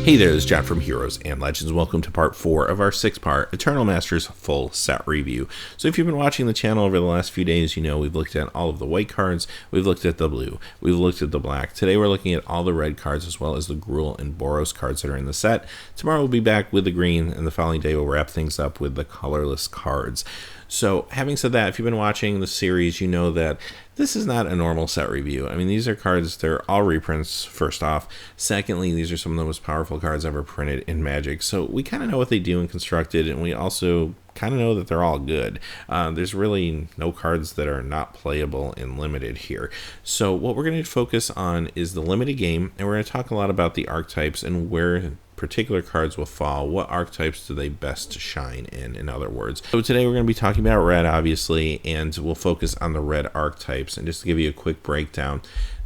Hey there, this is Jacques from Heroes and Legends. Welcome to part 4 of our 6-part Eternal Masters full set review. So if you've been watching the channel over the last few days, you know we've looked at all of the white cards, we've looked at the blue, we've looked at the black. Today we're looking at all the red cards as well as the Gruul and Boros cards that are in the set. Tomorrow we'll be back with the green, and the following day we'll wrap things up with the colorless cards. So having said that, if you've been watching the series, you know that this is not a normal set review. I mean, these are cards, they're all reprints, first off. Secondly, these are some of the most powerful cards ever printed in Magic. So we kind of know what they do in Constructed, and we also kind of know that they're all good. There's really no cards that are not playable in Limited here. So what we're going to focus on is the Limited game, and we're going to talk a lot about the archetypes and where particular cards will fall. What archetypes do they best shine in other words. So today we're going to be talking about red, obviously, and we'll focus on the red archetypes. And just to give you a quick breakdown,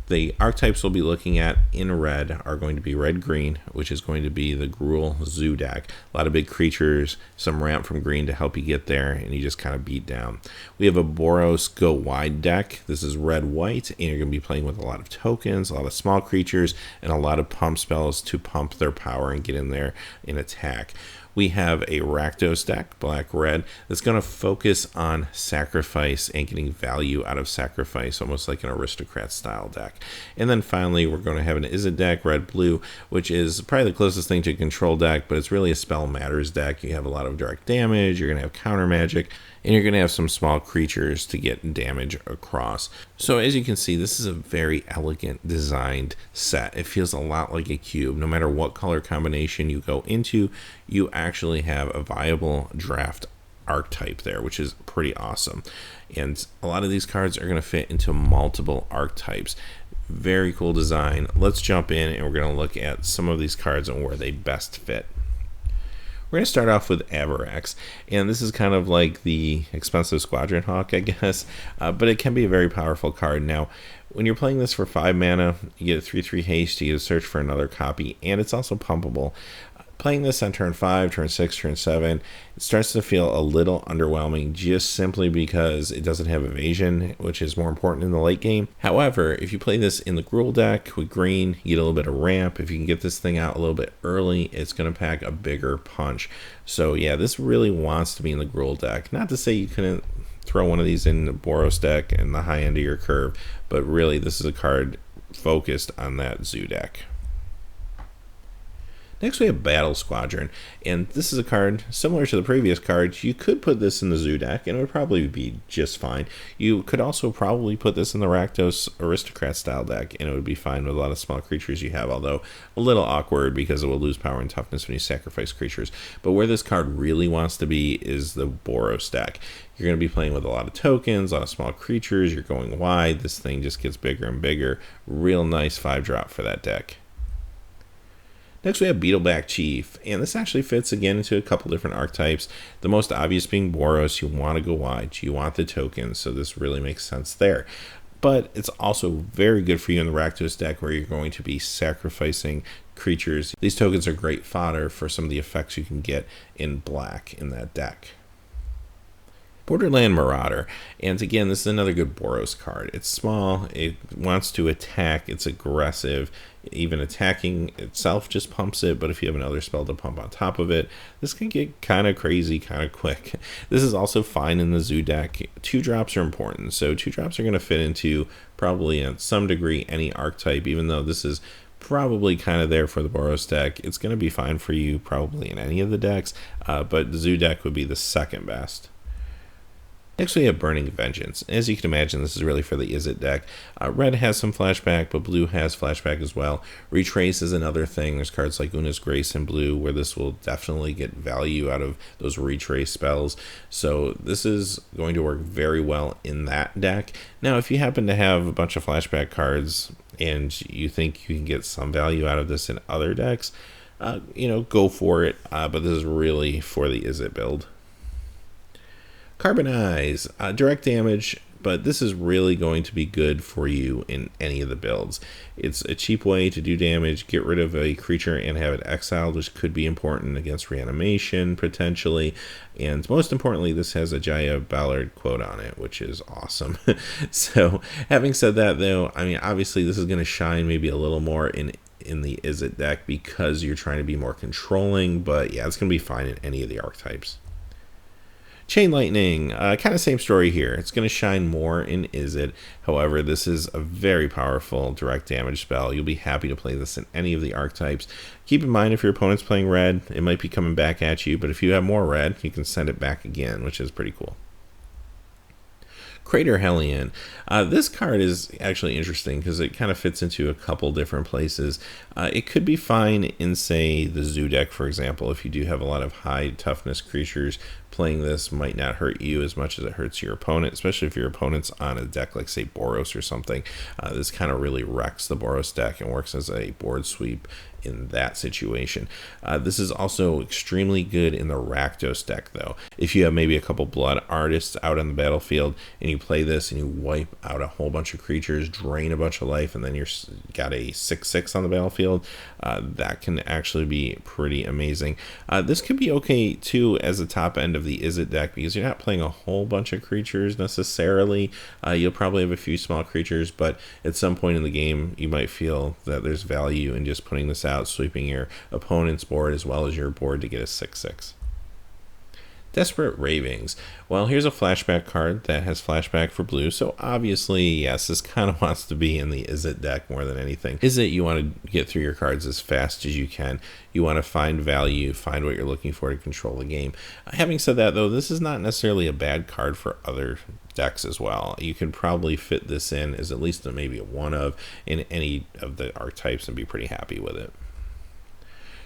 the archetypes we'll be looking at in red are going to be red-green, which is going to be the Gruul Zoo deck. A lot of big creatures, some ramp from green to help you get there, and you just kind of beat down. We have a Boros Go Wide deck. This is red-white, and you're going to be playing with a lot of tokens, a lot of small creatures, and a lot of pump spells to pump their power and get in there and attack. We have a Rakdos deck, black-red, that's going to focus on sacrifice and getting value out of sacrifice, almost like an aristocrat-style deck. And then finally, we're going to have an Izzet deck, red-blue, which is probably the closest thing to a control deck, but it's really a spell matters deck. You have a lot of direct damage, you're going to have counter magic, and you're going to have some small creatures to get damage across. So as you can see, this is a very elegant designed set. It feels a lot like a cube. No matter what color combination you go into, you actually have a viable draft archetype there, which is pretty awesome. And a lot of these cards are going to fit into multiple archetypes. Very cool design. Let's jump in and we're going to look at some of these cards and where they best fit. We're going to start off with Barracks, and this is kind of like the expensive Squadron Hawk, I guess, but it can be a very powerful card. Now, when you're playing this for 5 mana, you get a 3/3 haste, you get to search for another copy, and it's also pumpable. Playing this on turn 5, turn 6, turn 7, it starts to feel a little underwhelming just simply because it doesn't have evasion, which is more important in the late game. However, if you play this in the Gruul deck with green, you get a little bit of ramp. If you can get this thing out a little bit early, it's going to pack a bigger punch. So yeah, this really wants to be in the Gruul deck. Not to say you couldn't throw one of these in the Boros deck in the high end of your curve, but really this is a card focused on that Zoo deck. Next we have Battle Squadron, and this is a card similar to the previous cards. You could put this in the Zoo deck and it would probably be just fine. You could also probably put this in the Rakdos Aristocrat style deck and it would be fine with a lot of small creatures you have, although a little awkward because it will lose power and toughness when you sacrifice creatures. But where this card really wants to be is the Boros deck. You're going to be playing with a lot of tokens, a lot of small creatures, you're going wide, this thing just gets bigger and bigger. Real nice 5-drop for that deck. Next we have Beetle Chief, and this actually fits again into a couple different archetypes. The most obvious being Boros. You want to go wide, you want the tokens, so this really makes sense there. But it's also very good for you in the Rakdos deck where you're going to be sacrificing creatures. These tokens are great fodder for some of the effects you can get in black in that deck. Borderland Marauder, and again, this is another good Boros card. It's small, it wants to attack, it's aggressive, even attacking itself just pumps it, but if you have another spell to pump on top of it, this can get kind of crazy kind of quick. This is also fine in the Zoo deck. 2-drops are important, so 2-drops are going to fit into probably at some degree any archetype, even though this is probably kind of there for the Boros deck. It's going to be fine for you probably in any of the decks, but the Zoo deck would be the second best. Next we have Burning Vengeance. As you can imagine, this is really for the Izzet deck. Red has some flashback, but blue has flashback as well. Retrace is another thing. There's cards like Una's Grace in blue where this will definitely get value out of those retrace spells. So this is going to work very well in that deck. Now, if you happen to have a bunch of flashback cards and you think you can get some value out of this in other decks, go for it. But this is really for the Izzet build. Carbonize, direct damage, but this is really going to be good for you in any of the builds. It's a cheap way to do damage, get rid of a creature and have it exiled, which could be important against reanimation potentially, and most importantly, this has a Jaya Ballard quote on it, which is awesome. So having said that though, I mean, obviously this is going to shine maybe a little more in in the Izzet deck because you're trying to be more controlling, but yeah, it's going to be fine in any of the archetypes. Chain Lightning, kind of same story here. It's going to shine more in Izzet. However, this is a very powerful direct damage spell. You'll be happy to play this in any of the archetypes. Keep in mind, if your opponent's playing red, it might be coming back at you, but if you have more red, you can send it back again, which is pretty cool. Crater Hellion. This card is actually interesting because it kind of fits into a couple different places. It could be fine in, say, the Zoo deck, for example. If you do have a lot of high toughness creatures, playing this might not hurt you as much as it hurts your opponent, especially if your opponent's on a deck like, say, Boros or something. This kind of really wrecks the Boros deck and works as a board sweep in that situation. This is also extremely good in the Rakdos deck, though. If you have maybe a couple Blood Artists out on the battlefield and you play this and you wipe out a whole bunch of creatures, drain a bunch of life, and then you're got a 6/6 on the battlefield, that can actually be pretty amazing. This could be okay too as a top end of the Izzet deck because you're not playing a whole bunch of creatures necessarily. You'll probably have a few small creatures, but at some point in the game you might feel that there's value in just putting this out, sweeping your opponent's board as well as your board to get a 6/6. Desperate Ravings. Well, here's a flashback card that has flashback for blue, so obviously, yes, this kind of wants to be in the Izzet deck more than anything. Izzet, you want to get through your cards as fast as you can. You want to find value, find what you're looking for to control the game. Having said that, though, this is not necessarily a bad card for other decks as well. You can probably fit this in as at least maybe a one of in any of the archetypes and be pretty happy with it.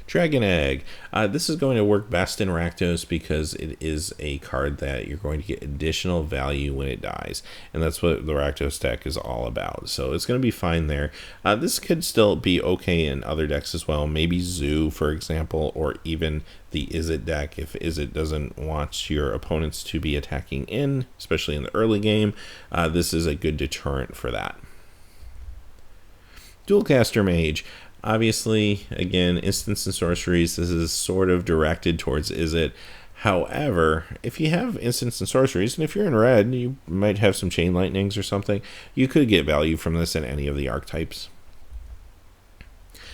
Dragon Egg. This is going to work best in Rakdos because it is a card that you're going to get additional value when it dies, and that's what the Rakdos deck is all about. So it's going to be fine there. This could still be okay in other decks as well, maybe Zoo, for example, or even the Izzet deck if Izzet doesn't want your opponents to be attacking in, especially in the early game. This is a good deterrent for that. Dualcaster Mage. Obviously, again, instants and sorceries, this is sort of directed towards Izzet. However, if you have instants and sorceries, and if you're in red, you might have some Chain Lightnings or something, you could get value from this in any of the archetypes.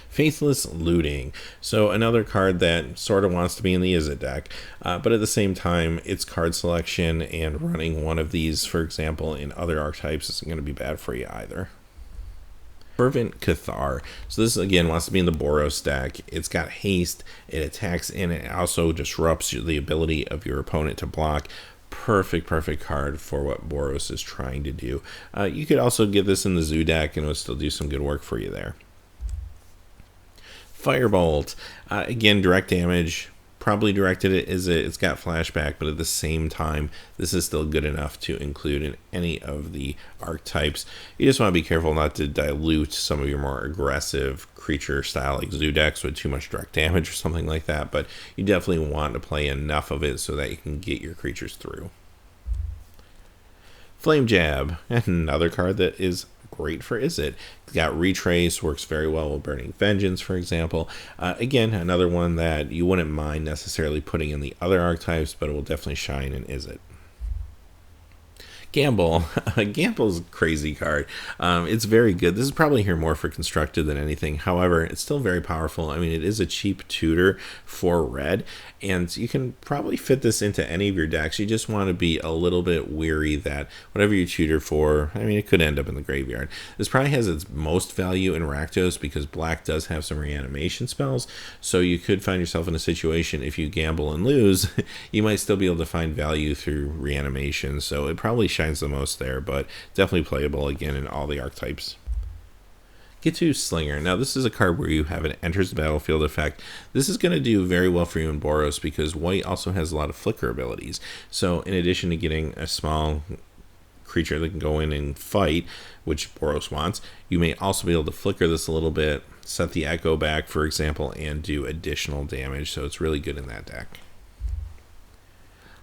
Faithless Looting. So another card that sort of wants to be in the Izzet deck, but at the same time, its card selection and running one of these, for example, in other archetypes isn't going to be bad for you either. Bourbon Cathar. So this again wants to be in the Boros deck. It's got haste, it attacks in, it also disrupts the ability of your opponent to block. Perfect card for what Boros is trying to do. You could also get this in the Zoo deck and it would still do some good work for you there. Firebolt. Again, direct damage. Probably directed at Izzet. It's got flashback, but at the same time, this is still good enough to include in any of the archetypes. You just want to be careful not to dilute some of your more aggressive creature style like Zoo decks with too much direct damage or something like that, but you definitely want to play enough of it so that you can get your creatures through. Flame Jab, another card that is great for Izzet. It's got Retrace, works very well with Burning Vengeance, for example. Again, another one that you wouldn't mind necessarily putting in the other archetypes, but it will definitely shine in Izzet. Gamble. Gamble's a crazy card. It's very good. This is probably here more for constructed than anything. However, it's still very powerful. I mean, it is a cheap tutor for red, and you can probably fit this into any of your decks. You just want to be a little bit weary that whatever you tutor for, I mean, it could end up in the graveyard. This probably has its most value in Rakdos because black does have some reanimation spells, so you could find yourself in a situation if you gamble and lose, you might still be able to find value through reanimation, so it probably shines the most there, but definitely playable again in all the archetypes. Get to Slinger. Now this is a card where you have an enters the battlefield effect. This is going to do very well for you in Boros because white also has a lot of flicker abilities. So in addition to getting a small creature that can go in and fight, which Boros wants, you may also be able to flicker this a little bit, set the echo back, for example, and do additional damage. So it's really good in that deck.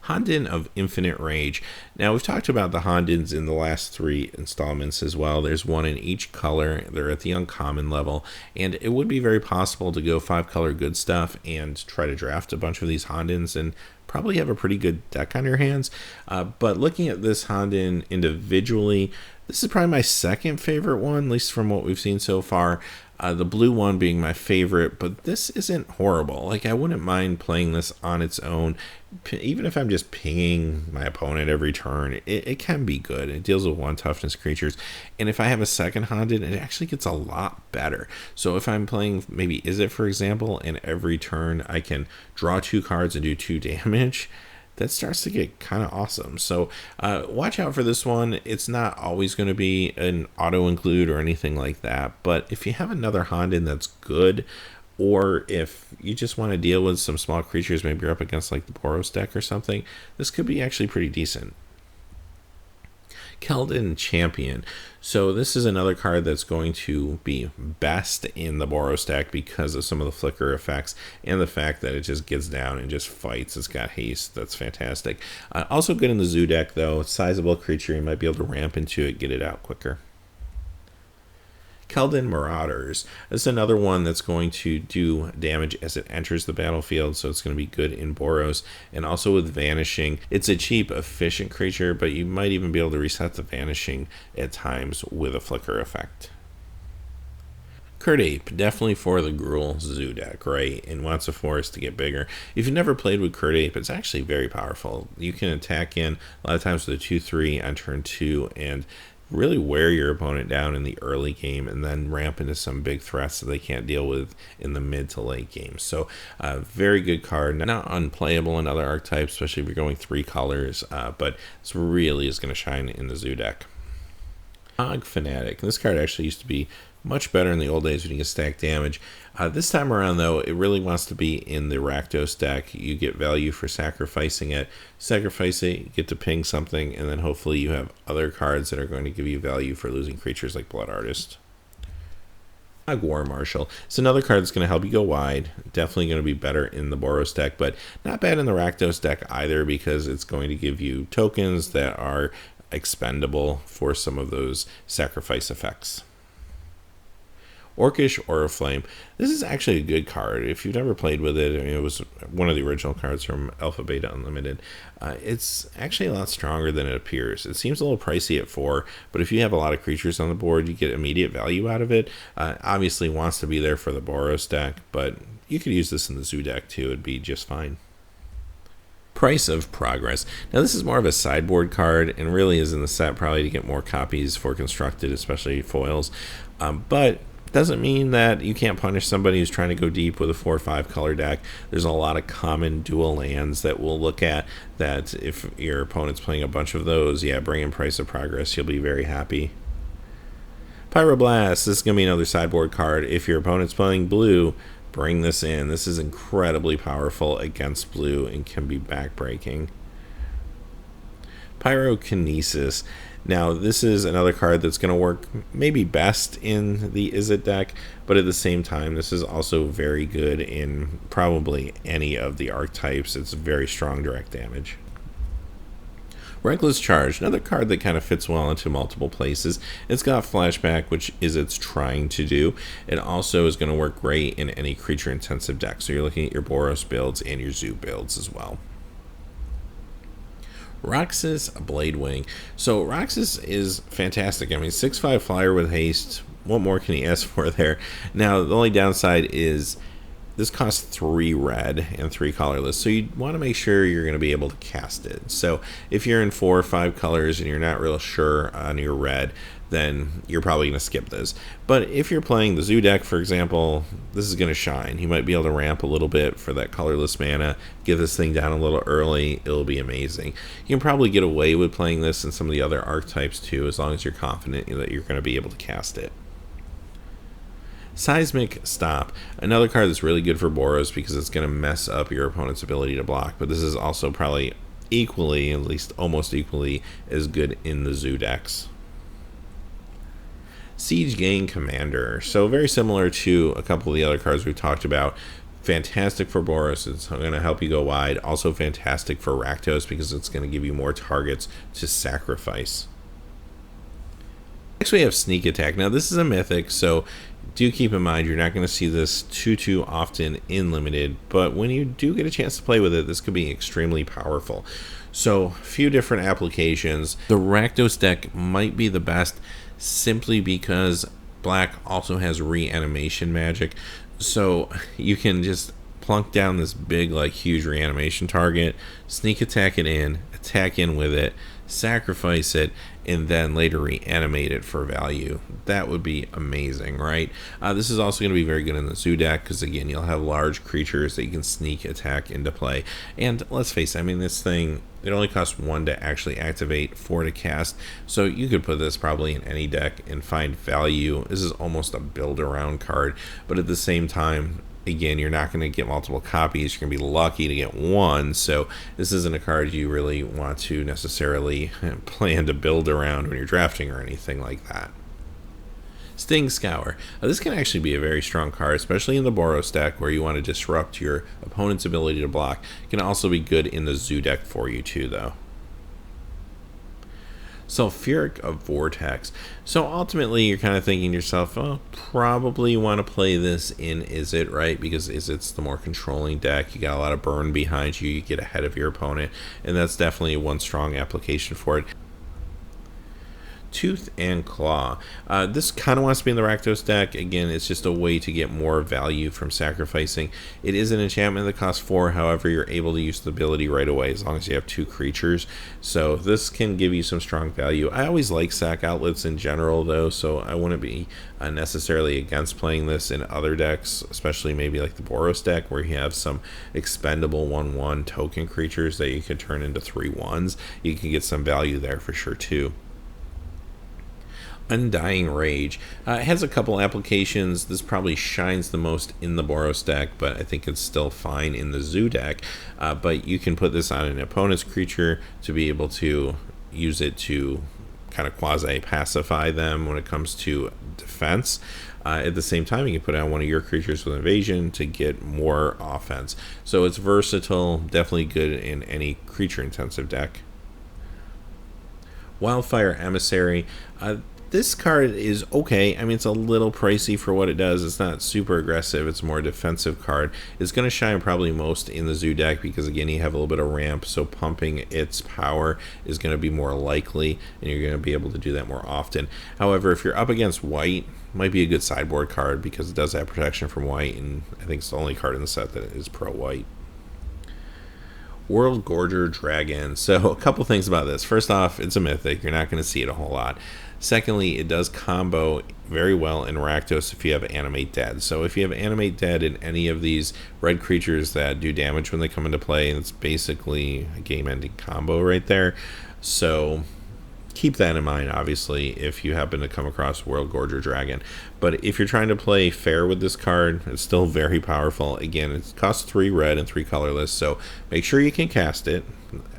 Honden of Infinite Rage. Now, we've talked about the Hondens in the last 3 installments as well. There's one in each color. They're at the uncommon level, and it would be very possible to go 5-color good stuff and try to draft a bunch of these Hondens and probably have a pretty good deck on your hands. But looking at this Honden individually, This is probably my second favorite one, at least from what we've seen so far. The blue one being my favorite, but this isn't horrible. Like, I wouldn't mind playing this on its own, even if I'm just pinging my opponent every turn. It can be good. It deals with 1 toughness creatures, and if I have a second Honden, it actually gets a lot better. So if I'm playing maybe Izzet, for example, and every turn I can draw 2 cards and do 2 damage, that starts to get kind of awesome. So watch out for this one. It's not always going to be an auto include or anything like that, but if you have another Honden that's good, or if you just want to deal with some small creatures, maybe you're up against like the Boros deck or something, this could be actually pretty decent. Keldon Champion. So this is another card that's going to be best in the Boros deck because of some of the flicker effects and the fact that it just gets down and just fights. It's got haste. That's fantastic. Also good in the Zoo deck, though. It's a sizable creature. You might be able to ramp into it, get it out quicker. Kelvin Marauders. This is another one that's going to do damage as it enters the battlefield, so it's going to be good in Boros. And also with Vanishing, it's a cheap, efficient creature, but you might even be able to reset the Vanishing at times with a flicker effect. Kurt Ape, definitely for the Gruul Zoo deck, right? And wants a forest to get bigger. If you've never played with Kurt Ape, it's actually very powerful. You can attack in a lot of times with a 2/3 on turn 2 and really wear your opponent down in the early game and then ramp into some big threats that they can't deal with in the mid to late game. So very good card. Not unplayable in other archetypes, especially if you're going 3 colors, but this really is going to shine in the Zoo deck. OGG Fanatic. This card actually used to be much better in the old days when you can stack damage. This time around, though, it really wants to be in the Rakdos deck. You get value for sacrificing it. Sacrifice it, you get to ping something, and then hopefully you have other cards that are going to give you value for losing creatures like Blood Artist. Gwar Marshall. It's another card that's going to help you go wide. Definitely going to be better in the Boros deck, but not bad in the Rakdos deck either because it's going to give you tokens that are expendable for some of those sacrifice effects. Orcish Oriflamme. This is actually a good card. If you've never played with it, I mean, it was one of the original cards from Alpha Beta Unlimited. It's actually a lot stronger than it appears. It seems a little pricey at 4, but if you have a lot of creatures on the board, you get immediate value out of it. Obviously wants to be there for the Boros deck, but you could use this in the Zoo deck too. It'd be just fine. Price of Progress. Now this is more of a sideboard card and really is in the set probably to get more copies for constructed, especially foils. But doesn't mean that you can't punish somebody who's trying to go deep with a 4 or 5 color deck. There's a lot of common dual lands that we'll look at that if your opponent's playing a bunch of those, yeah, bring in Price of Progress. You'll be very happy. Pyroblast. This is going to be another sideboard card. If your opponent's playing blue, bring this in. This is incredibly powerful against blue and can be backbreaking. Pyrokinesis. Now, this is another card that's going to work maybe best in the Izzet deck, but at the same time, this is also very good in probably any of the archetypes. It's very strong direct damage. Reckless Charge, another card that kind of fits well into multiple places. It's got flashback, which is it's trying to do. It also is going to work great in any creature-intensive deck, so you're looking at your Boros builds and your Zoo builds as well. Roxas Bladewing. So Roxas is fantastic. I mean, 6/5 flyer with haste. What more can you ask for there? Now, the only downside is this costs 3 red and 3 colorless, so you want to make sure you're going to be able to cast it. So if you're in 4 or 5 colors and you're not real sure on your red, then you're probably going to skip this. But if you're playing the Zoo deck, for example, this is going to shine. You might be able to ramp a little bit for that colorless mana, get this thing down a little early. It'll be amazing. You can probably get away with playing this in some of the other archetypes too, as long as you're confident that you're going to be able to cast it. Seismic Stop, another card that's really good for Boros because it's going to mess up your opponent's ability to block, but this is also probably equally, at least almost equally, as good in the Zoo decks. Siege Gang Commander. So very similar to a couple of the other cards we've talked about. Fantastic for Boros. It's going to help you go wide. Also fantastic for Rakdos because it's going to give you more targets to sacrifice. Next we have Sneak Attack. Now this is a mythic, so Do keep in mind you're not going to see this too often in Limited, but when you do get a chance to play with it, this could be extremely powerful. So, a few different applications. The Rakdos deck might be the best simply because black also has reanimation magic, so you can just plunk down this big, like, huge reanimation target, sneak attack in with it, sacrifice it, and then later reanimate it for value. That would be amazing, right? This is also going to be very good in the zoo deck because, again, you'll have large creatures that you can sneak attack into play. And let's face it, I mean, this thing, it only costs 1 to actually activate, 4 to cast, so you could put this probably in any deck and find value. This is almost a build-around card, but at the same time, again, you're not going to get multiple copies. You're going to be lucky to get 1, so this isn't a card you really want to necessarily plan to build around when you're drafting or anything like that. Sting Scour. This can actually be a very strong card, especially in the Boros deck where you want to disrupt your opponent's ability to block. It can also be good in the zoo deck for you too, though. Sulfuric of Vortex. So ultimately you're kind of thinking to yourself, oh, probably want to play this in Izzet, right? Because Izzet's the more controlling deck. You got a lot of burn behind you. You get ahead of your opponent, and that's definitely one strong application for it. Tooth and Claw. This kind of wants to be in the Rakdos deck. Again, it's just a way to get more value from sacrificing. It is an enchantment that costs 4, however, you're able to use the ability right away as long as you have 2 creatures. So this can give you some strong value. I always like sack outlets in general, though, so I wouldn't be necessarily against playing this in other decks, especially maybe like the Boros deck where you have some expendable 1/1 token creatures that you could turn into 3/1s. You can get some value there for sure, too. Undying Rage. It has a couple applications. This probably shines the most in the Boros deck, but I think it's still fine in the zoo deck. But you can put this on an opponent's creature to be able to use it to kind of quasi-pacify them when it comes to defense. At the same time, you can put it on one of your creatures with invasion to get more offense. So it's versatile, definitely good in any creature-intensive deck. Wildfire Emissary. This card is okay. I mean, it's a little pricey for what it does. It's not super aggressive. It's a more defensive card. It's going to shine probably most in the zoo deck because, again, you have a little bit of ramp, so pumping its power is going to be more likely, and you're going to be able to do that more often. However, if you're up against white, it might be a good sideboard card because it does have protection from white, and I think it's the only card in the set that is pro-white. World Gorger Dragon. So a couple things about this. First off, it's a mythic. You're not going to see it a whole lot. Secondly, it does combo very well in Rakdos if you have Animate Dead. So if you have Animate Dead in any of these red creatures that do damage when they come into play, it's basically a game-ending combo right there. So keep that in mind, obviously, if you happen to come across World Gorger Dragon. But if you're trying to play fair with this card, it's still very powerful. Again, it costs 3 red and 3 colorless, so make sure you can cast it.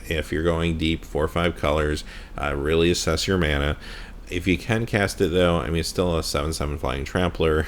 If you're going deep, 4 or 5 colors, really assess your mana. If you can cast it, though, I mean, it's still a 7/7 Flying Trampler,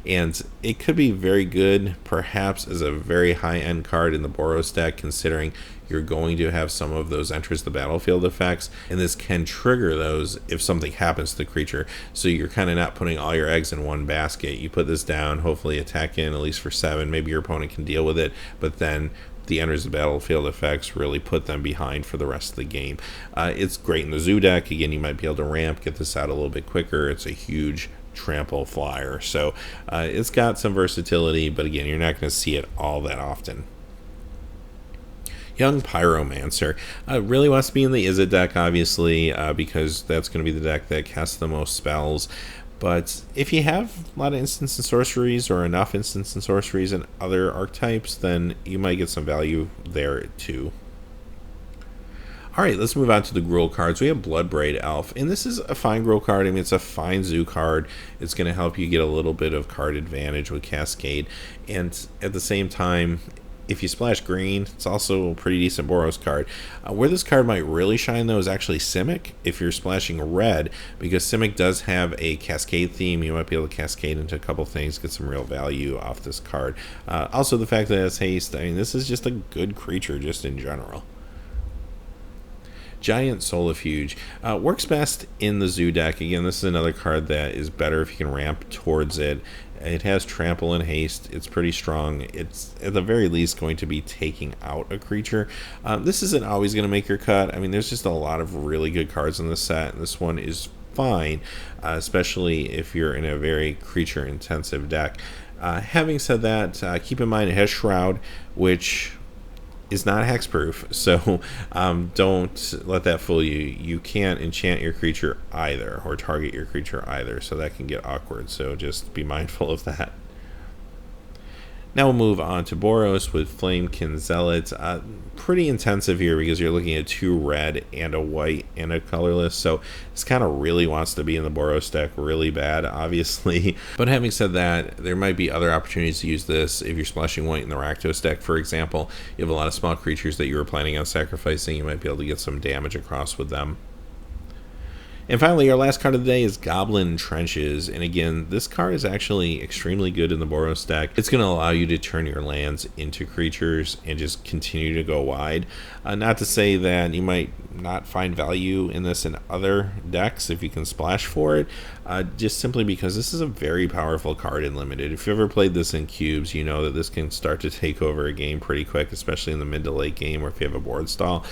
and it could be very good, perhaps, as a very high-end card in the Boros deck, considering you're going to have some of those enters the battlefield effects, and this can trigger those if something happens to the creature. So you're kind of not putting all your eggs in one basket. You put this down, hopefully attack in at least for 7. Maybe your opponent can deal with it, but then the enters the battlefield effects really put them behind for the rest of the game. It's great in the zoo deck. Again, you might be able to ramp, get this out a little bit quicker. It's a huge trample flyer, so it's got some versatility, but again, you're not going to see it all that often. Young Pyromancer really wants to be in the Izzet deck, obviously, because that's going to be the deck that casts the most spells. But if you have a lot of instants and sorceries, or enough instants and sorceries and other archetypes, then you might get some value there too. Alright, let's move on to the Gruul cards. We have Bloodbraid Alpha, and this is a fine Gruul card. I mean, it's a fine zoo card. It's going to help you get a little bit of card advantage with Cascade, and at the same time, if you splash green, it's also a pretty decent Boros card. Where this card might really shine, though, is actually Simic, if you're splashing red, because Simic does have a Cascade theme. You might be able to Cascade into a couple things, get some real value off this card. Also, the fact that it has haste, I mean, this is just a good creature just in general. Giant Solifuge works best in the zoo deck. Again, this is another card that is better if you can ramp towards it. It has trample and haste. It's pretty strong. It's at the very least going to be taking out a creature. This isn't always going to make your cut. I mean, there's just a lot of really good cards in this set, and this one is fine, especially if you're in a very creature intensive deck. Having said that, keep in mind it has Shroud, which is not hexproof, so don't let that fool you. You can't enchant your creature either, or target your creature either, so that can get awkward, so just be mindful of that. Now we'll move on to Boros with Flamekin Zealot. Pretty intensive here because you're looking at 2 red and a white and a colorless, so this kind of really wants to be in the Boros deck really bad, obviously. But having said that, there might be other opportunities to use this if you're splashing white in the Rakdos deck, for example. You have a lot of small creatures that you were planning on sacrificing. You might be able to get some damage across with them. And finally, our last card of the day is Goblin Trenches, and again, this card is actually extremely good in the Boros deck. It's going to allow you to turn your lands into creatures and just continue to go wide. Not to say that you might not find value in this in other decks if you can splash for it, just simply because this is a very powerful card in Limited. If you ever played this in cubes, you know that this can start to take over a game pretty quick, especially in the mid to late game or if you have a board stall.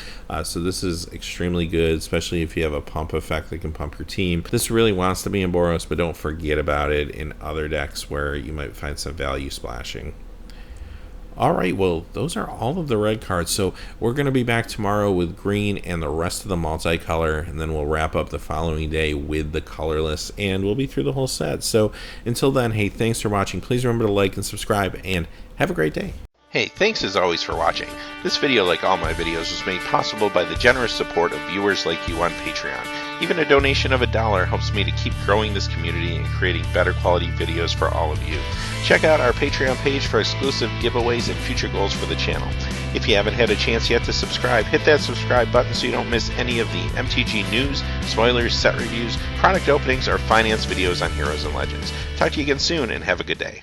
So this is extremely good, especially if you have a pump effect that can pump your team. This really wants to be in Boros, but don't forget about it in other decks where you might find some value splashing. Alright, well, those are all of the red cards, so we're going to be back tomorrow with green and the rest of the multicolor, and then we'll wrap up the following day with the colorless, and we'll be through the whole set. So until then, hey, thanks for watching. Please remember to like and subscribe, and have a great day. Hey, thanks as always for watching. This video, like all my videos, was made possible by the generous support of viewers like you on Patreon. Even a donation of $1 helps me to keep growing this community and creating better quality videos for all of you. Check out our Patreon page for exclusive giveaways and future goals for the channel. If you haven't had a chance yet to subscribe, hit that subscribe button so you don't miss any of the MTG news, spoilers, set reviews, product openings, or finance videos on Heroes and Legends. Talk to you again soon, and have a good day.